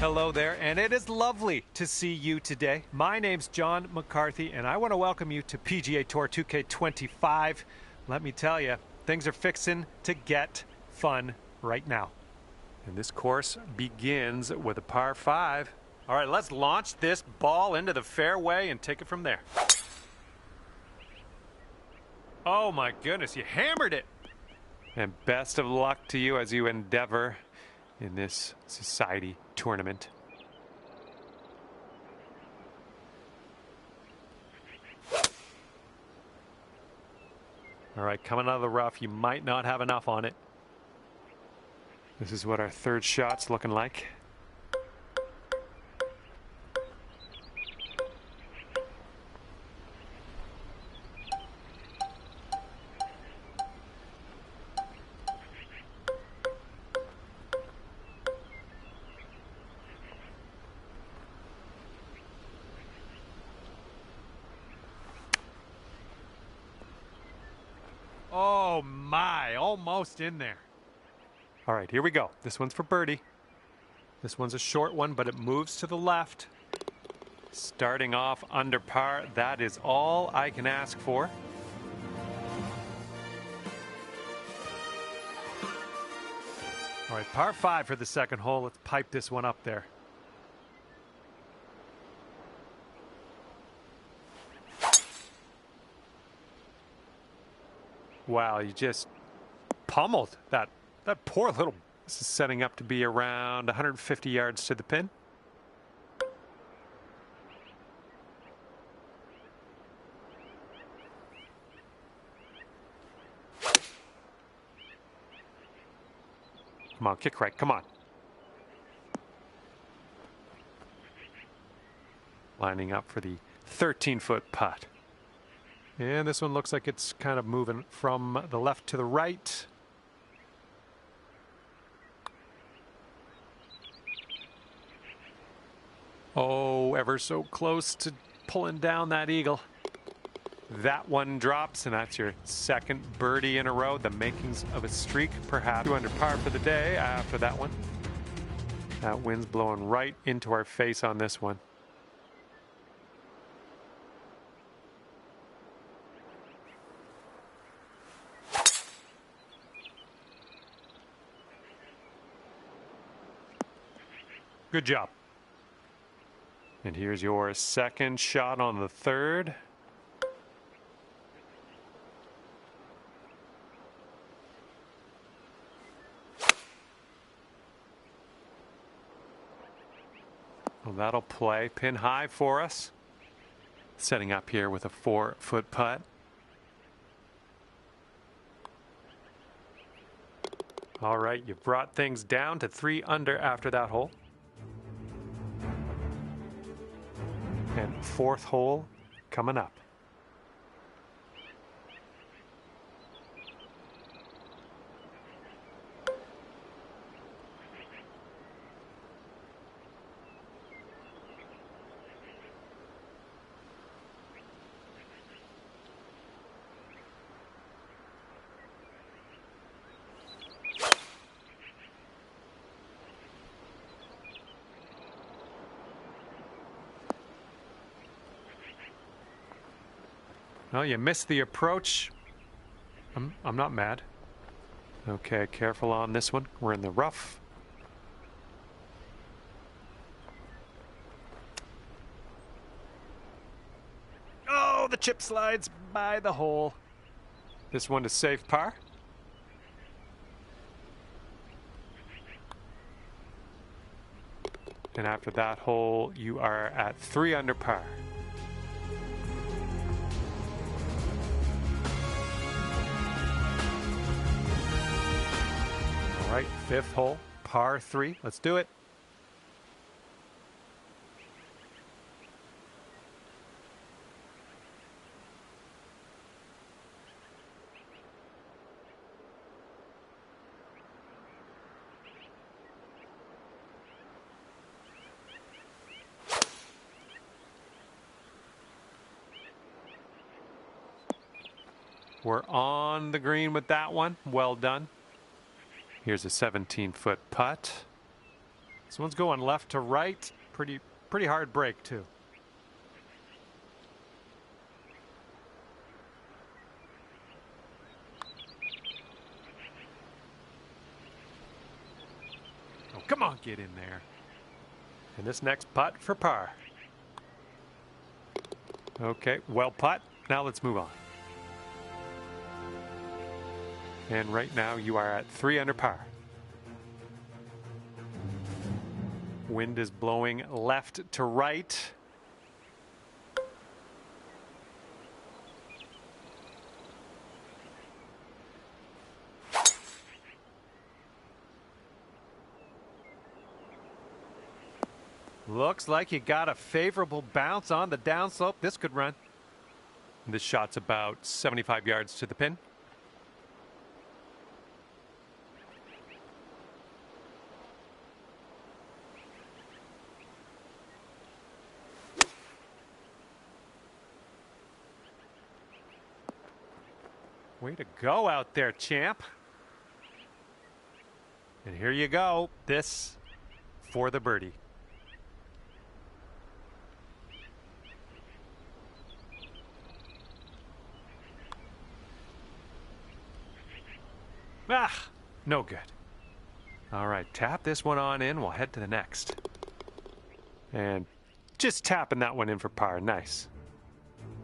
Hello there, and it is lovely to see you today. My name's John McCarthy, and I want to welcome you to PGA Tour 2K25. Let me tell you, things are fixing to get fun right now. And this course begins with a par 5. All right, let's launch this ball into the fairway and take it from there. Oh my goodness, you hammered it! And best of luck to you as you endeavor in this society tournament. All right, coming out of the rough, you might not have enough on it. This is what our third shot's looking like. Oh my, almost in there. All right, here we go. This one's for birdie. This one's a short one, but it moves to the left. Starting off under par, that is all I can ask for. All right, par 5 for the second hole. Let's pipe this one up there. Wow, you just pummeled that poor little. This is setting up to be around 150 yards to the pin. Come on, kick right, come on. Lining up for the 13-foot putt. And this one looks like it's kind of moving from the left to the right. Oh, ever so close to pulling down that eagle. That one drops, and that's your second birdie in a row. The makings of a streak, perhaps. 2 under par for the day after that one. That wind's blowing right into our face on this one. Good job. And here's your second shot on the third. Well, that'll play pin high for us. Setting up here with a 4-foot putt. All right, you've brought things down to 3 under after that hole. And 4th hole coming up. Well, you missed the approach. I'm not mad. Okay, careful on this one. We're in the rough. Oh, the chip slides by the hole. This one is safe par. And after that hole, you are at 3 under par. All right, 5th hole, par 3. Let's do it. We're on the green with that one. Well done. Here's a 17-foot putt. This one's going left to right. Pretty hard break too. Oh, come on, get in there. And this next putt for par. Okay, well putt. Now let's move on. And right now you are at 3 under par. Wind is blowing left to right. Looks like you got a favorable bounce on the downslope. This could run. This shot's about 75 yards to the pin. Way to go out there, champ. And here you go. This for the birdie. Ah, no good. All right, tap this one on in. We'll head to the next. And just tapping that one in for par. Nice.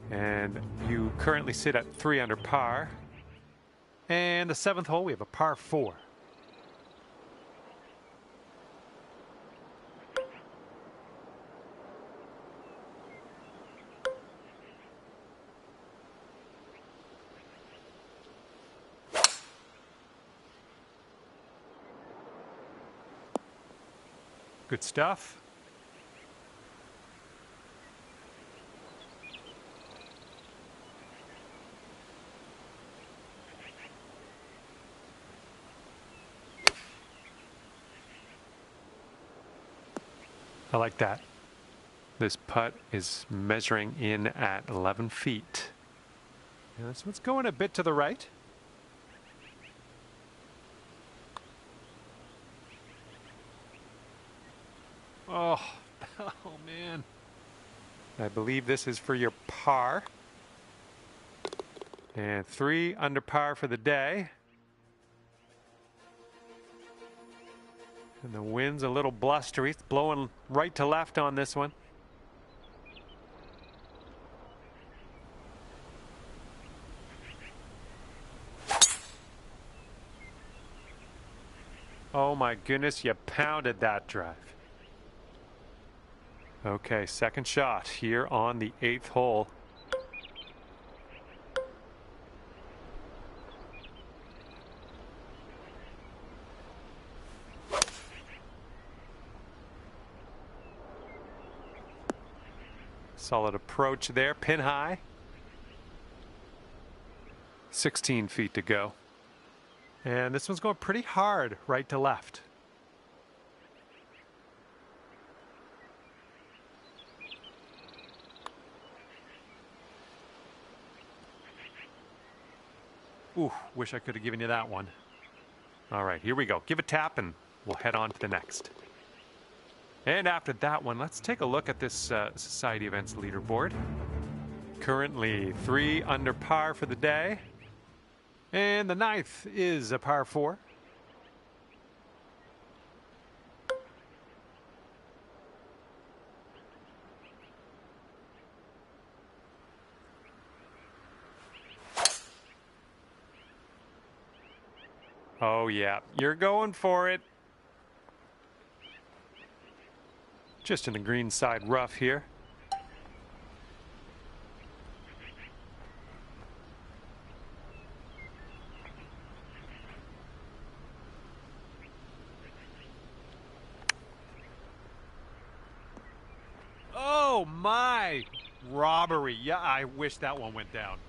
And you currently sit at 3 under par. And the 7th hole, we have a par 4. Good stuff. I like that. This putt is measuring in at 11 feet. And this one's going a bit to the right. Oh, oh man. I believe this is for your par. And 3 under par for the day. And the wind's a little blustery. It's blowing right to left on this one. Oh my goodness, you pounded that drive. Okay, second shot here on the 8th hole. Solid approach there, pin high. 16 feet to go. And this one's going pretty hard right to left. Ooh, wish I could have given you that one. All right, here we go. Give a tap and we'll head on to the next. And after that one, let's take a look at this Society Events leaderboard. Currently 3 under par for the day. And the 9th is a par 4. Oh yeah, you're going for it. Just in the green side rough here. Oh my, robbery. Yeah, I wish that one went down.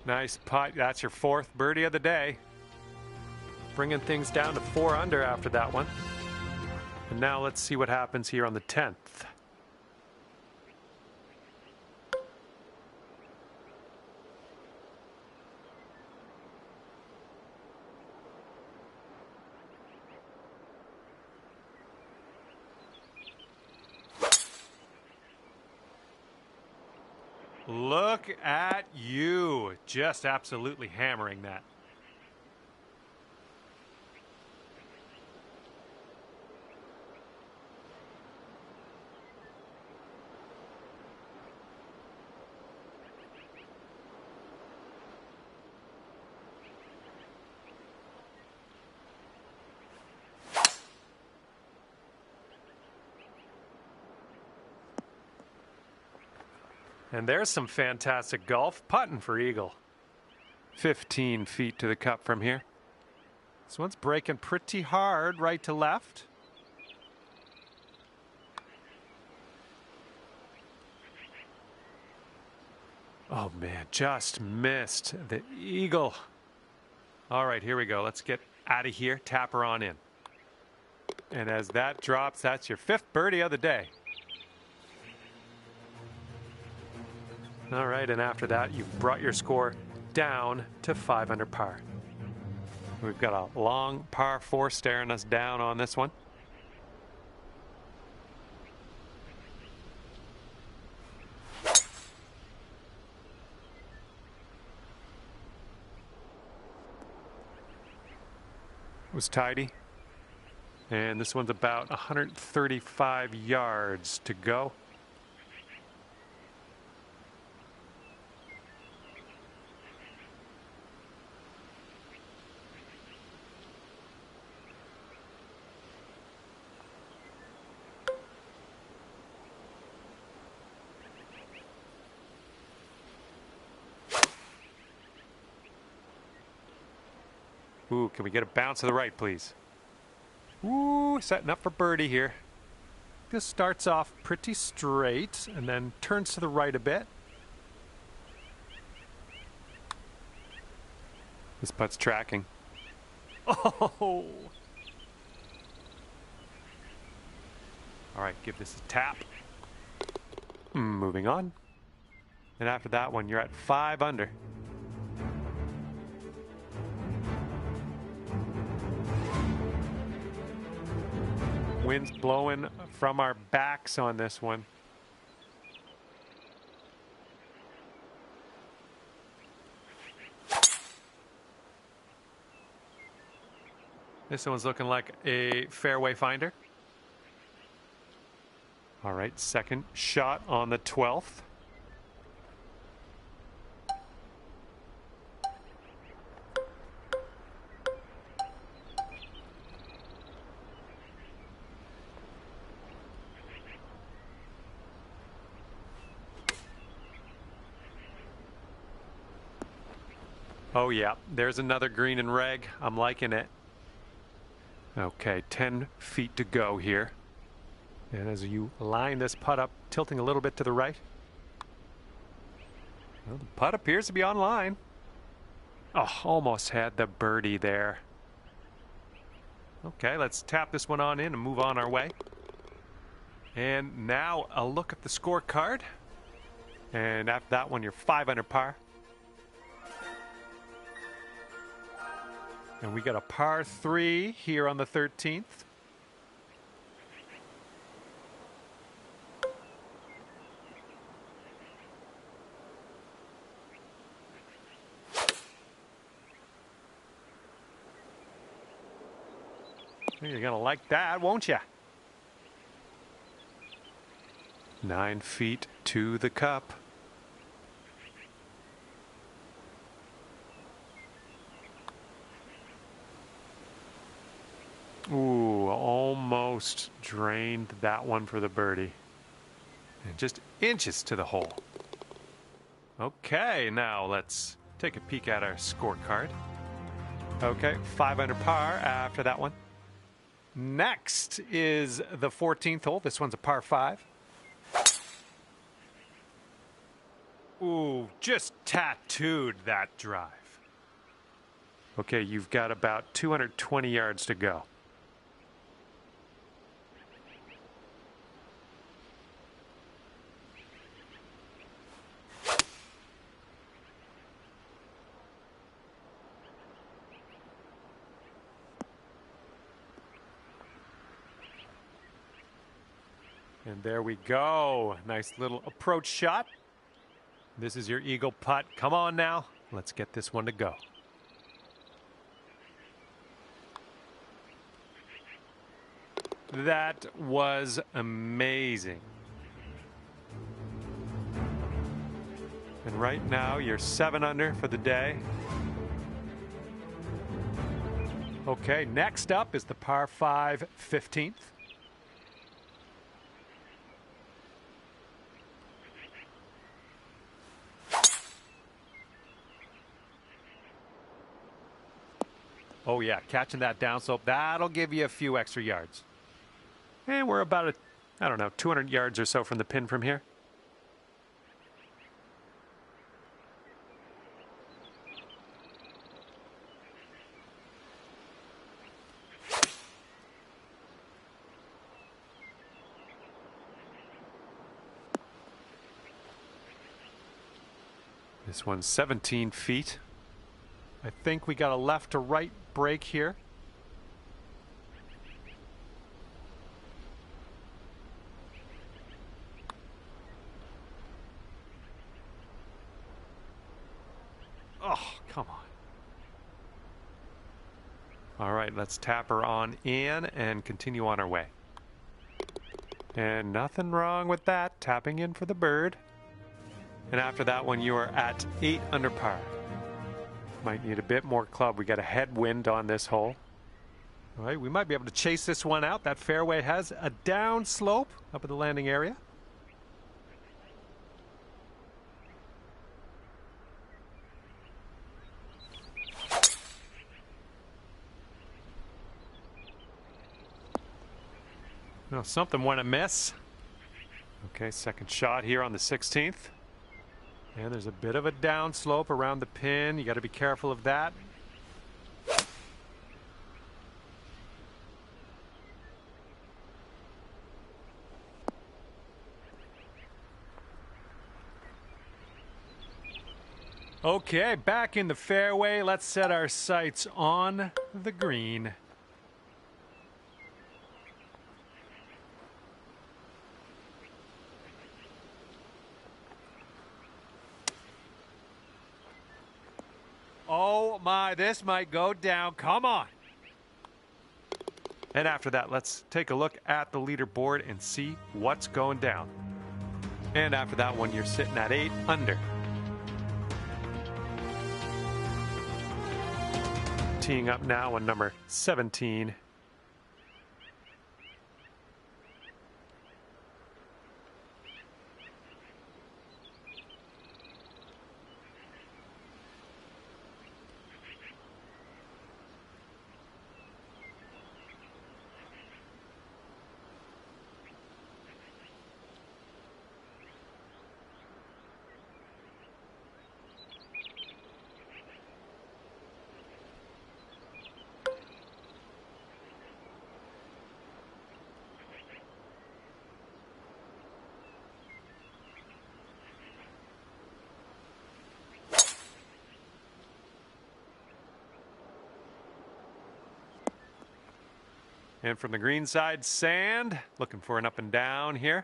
Nice putt. That's your 4th birdie of the day. Bringing things down to 4 under after that one. And now let's see what happens here on the 10th. Look at you, just absolutely hammering that. And there's some fantastic golf putting for eagle. 15 feet to the cup from here. This one's breaking pretty hard right to left. Oh man, just missed the eagle. All right, here we go. Let's get out of here. Tap her on in. And as that drops, that's your 5th birdie of the day. All right, and after that, you've brought your score down to 5 under par. We've got a long par 4 staring us down on this one. It was tidy. And this one's about 135 yards to go. Ooh, can we get a bounce to the right, please? Ooh, setting up for birdie here. This starts off pretty straight and then turns to the right a bit. This putt's tracking. Oh! All right, give this a tap. Moving on. And after that one, you're at 5 under. Wind's blowing from our backs on this one. This one's looking like a fairway finder. All right, second shot on the 12th. Oh yeah, there's another green and reg. I'm liking it. Okay, 10 feet to go here. And as you line this putt up, tilting a little bit to the right. Well, the putt appears to be on line. Oh, almost had the birdie there. Okay, let's tap this one on in and move on our way. And now a look at the scorecard. And after that one, you're 5 under par. And we got a par 3 here on the 13th. You're gonna like that, won't you? 9 feet to the cup. Ooh, almost drained that one for the birdie. And just inches to the hole. Okay, now let's take a peek at our scorecard. Okay, 5 under par after that one. Next is the 14th hole. This one's a par 5. Ooh, just tattooed that drive. Okay, you've got about 220 yards to go. And there we go. Nice little approach shot. This is your eagle putt. Come on now. Let's get this one to go. That was amazing. And right now you're 7 under for the day. Okay, next up is the par 5 15th. Oh yeah, catching that downslope, that'll give you a few extra yards. And we're about, I don't know, 200 yards or so from the pin from here. This one's 17 feet. I think we got a left to right break here. Oh, come on. All right, let's tap her on in and continue on our way. And nothing wrong with that, tapping in for the bird. And after that one, you are at 8 under par. Might need a bit more club. We got a headwind on this hole. All right, we might be able to chase this one out. That fairway has a down slope up at the landing area. Well, something went amiss. Okay, second shot here on the 16th. And there's a bit of a downslope around the pin. You got to be careful of that. Okay, back in the fairway. Let's set our sights on the green. Oh my, this might go down. Come on. And after that, let's take a look at the leaderboard and see what's going down. And after that one, you're sitting at 8 under. Teeing up now on number 17. And from the green side, sand. Looking for an up and down here.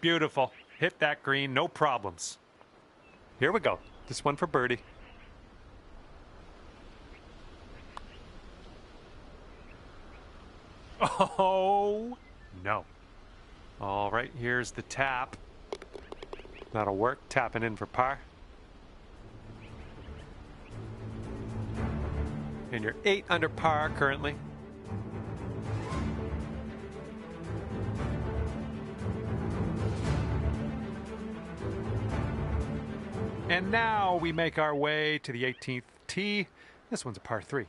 Beautiful. Hit that green, no problems. Here we go. This one for birdie. Oh, no. All right, here's the tap. That'll work. Tapping in for par. And you're 8 under par currently. And now we make our way to the 18th tee. This one's a par 3.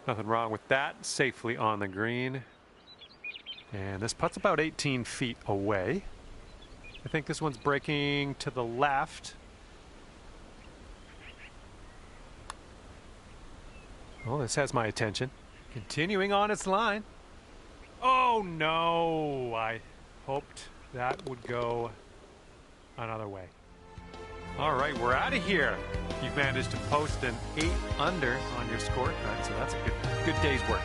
Nothing wrong with that. Safely on the green. And this putt's about 18 feet away. I think this one's breaking to the left. Oh, this has my attention. Continuing on its line. Oh no! I hoped that would go another way. All right, we're out of here. You've managed to post an 8 under on your scorecard, so that's a good day's work.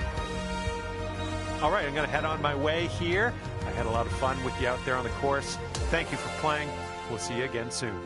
All right, I'm going to head on my way here. I had a lot of fun with you out there on the course. Thank you for playing. We'll see you again soon.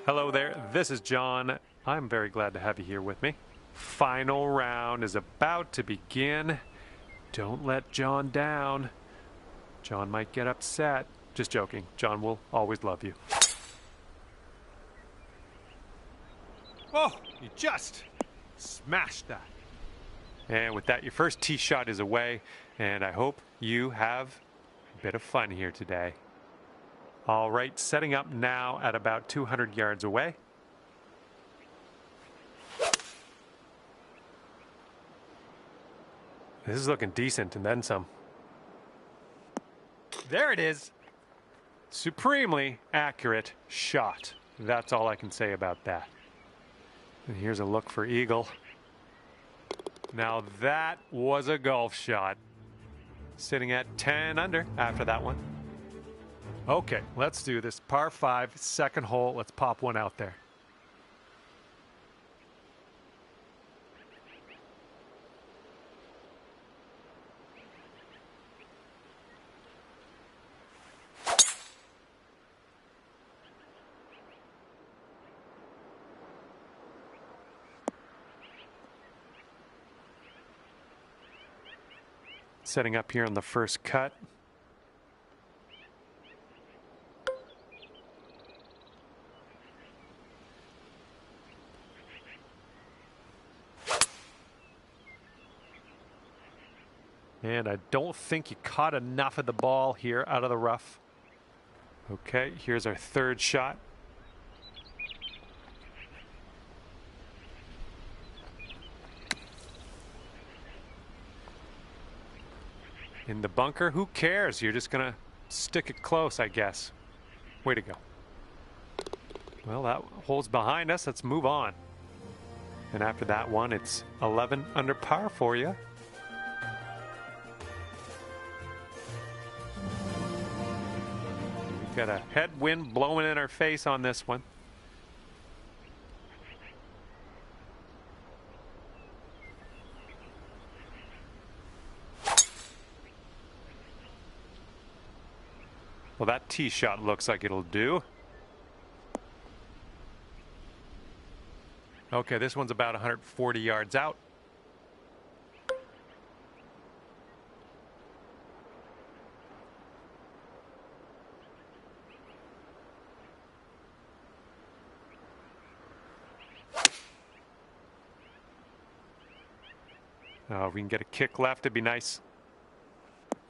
Hello there, this is John. I'm very glad to have you here with me. Final round is about to begin. Don't let John down. John might get upset. Just joking. John will always love you. Oh, you just smashed that. And with that, your first tee shot is away, and I hope you have a bit of fun here today. All right, setting up now at about 200 yards away. This is looking decent and then some. There it is. Supremely accurate shot. That's all I can say about that. And here's a look for eagle. Now that was a golf shot. Sitting at 10 under after that one. Okay, let's do this. Par 5, second hole. Let's pop one out there. Setting up here on the first cut. And I don't think you caught enough of the ball here out of the rough. Okay, here's our third shot. In the bunker, who cares? You're just gonna stick it close, I guess. Way to go. Well, that hole's behind us. Let's move on. And after that one, it's 11 under par for you. We've got a headwind blowing in our face on this one. Well, that tee shot looks like it'll do. Okay, this one's about 140 yards out. Oh, if we can get a kick left, it'd be nice.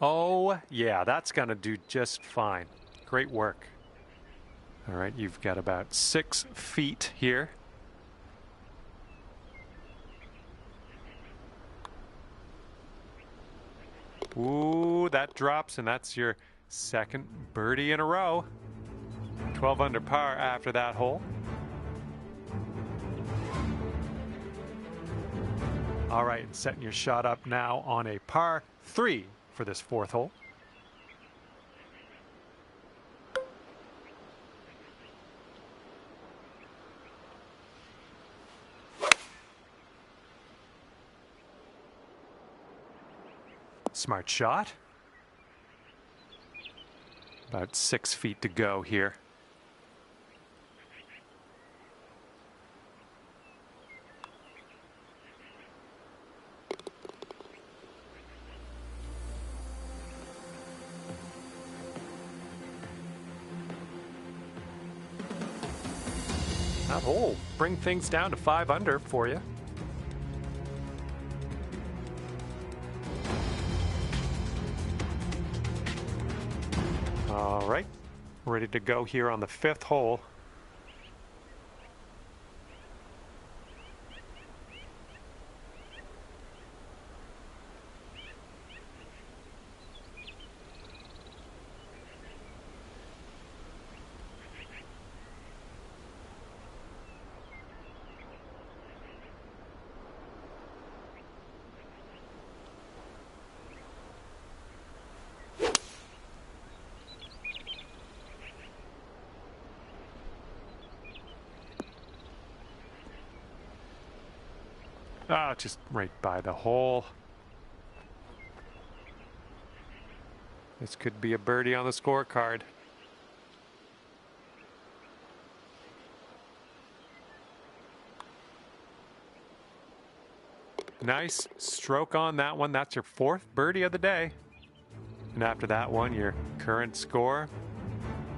Oh, yeah, that's going to do just fine. Great work. All right, you've got about 6 feet here. Ooh, that drops, and that's your second birdie in a row. 12 under par after that hole. All right, and setting your shot up now on a par 3 for this fourth hole. Smart shot. About 6 feet to go here. That hole bring things down to 5 under for you. All right, ready to go here on the 5th hole. Ah, just right by the hole. This could be a birdie on the scorecard. Nice stroke on that one. That's your 4th birdie of the day. And after that one, your current score,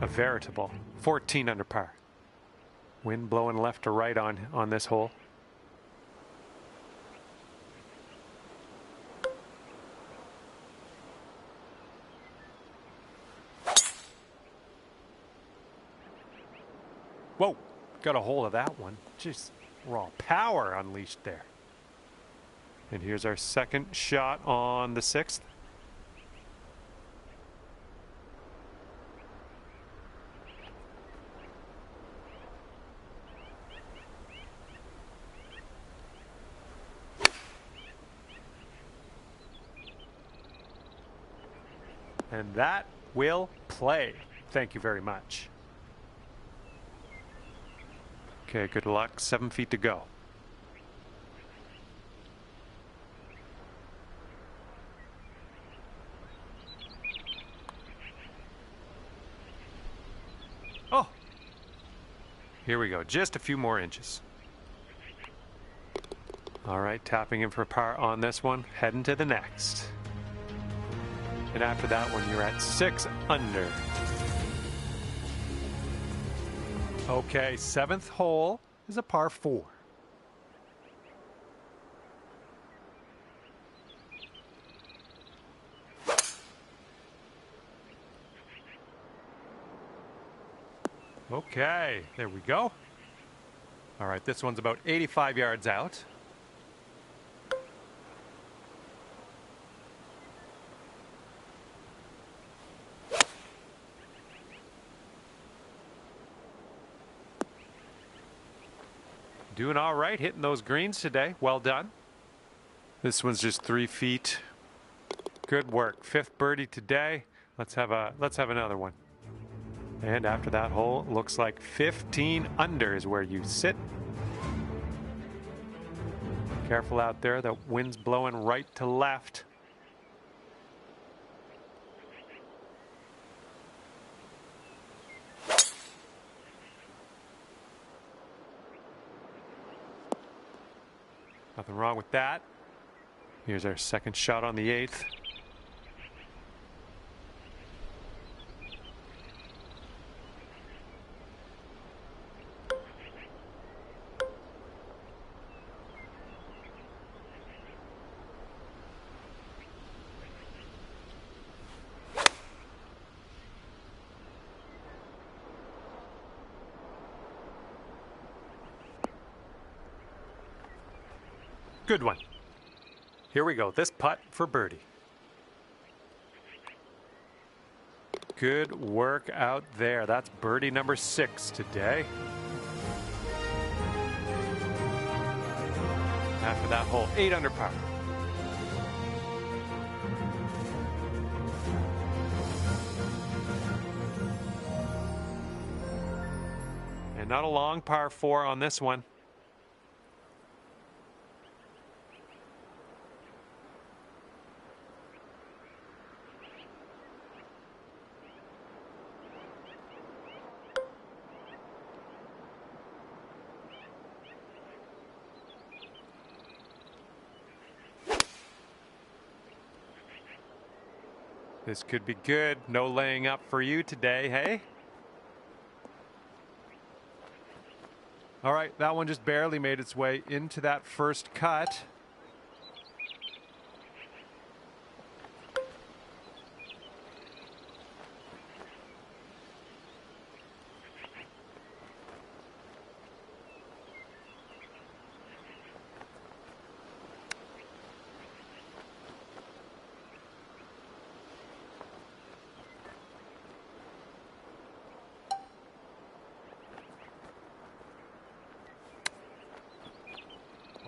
a veritable 14 under par. Wind blowing left to right on this hole. Whoa, got a hold of that one. Just raw power unleashed there. And here's our 2nd shot on the 6th. And that will play. Thank you very much. Okay, good luck. 7 feet to go. Oh, here we go. Just a few more inches. All right, tapping in for par on this one. Heading to the next. And after that one, you're at 6 under. Okay, 7th hole is a par 4. Okay, there we go. All right, this one's about 85 yards out. Doing all right, hitting those greens today. Well done. This one's just 3 feet. Good work. 5th birdie today. Let's have another one. And after that hole, looks like 15 under is where you sit. Careful out there. The wind's blowing right to left. Nothing wrong with that. Here's our 2nd shot on the 8th. Good one. Here we go. This putt for birdie. Good work out there. That's birdie number 6 today. After that hole, 8 under par. And not a long par 4 on this one. This could be good. No laying up for you today, hey? All right, that one just barely made its way into that first cut.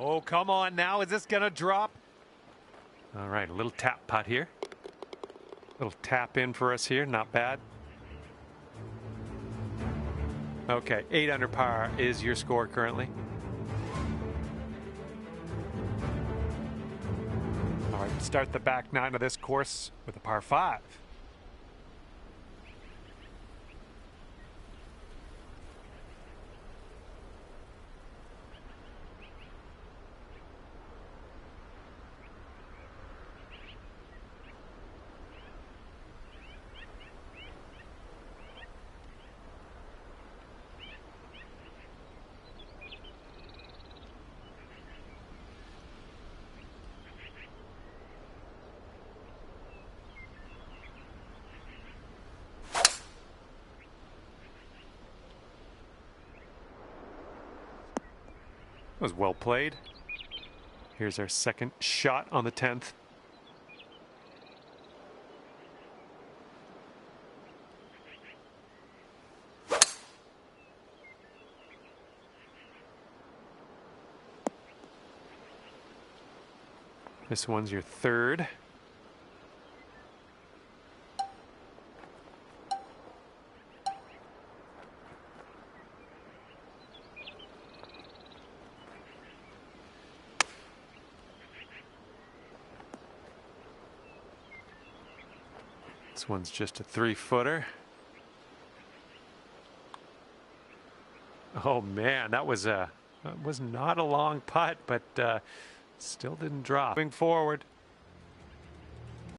Oh, come on now. Is this going to drop? All right, a little tap putt here. Little tap in for us here. Not bad. Okay, 8 under par is your score currently. All right, start the back 9 of this course with a par 5. Was well played. Here's our second shot on the 10th. This one's your third. This one's just a 3-footer. Oh man, that was not a long putt, but still didn't drop. Moving forward.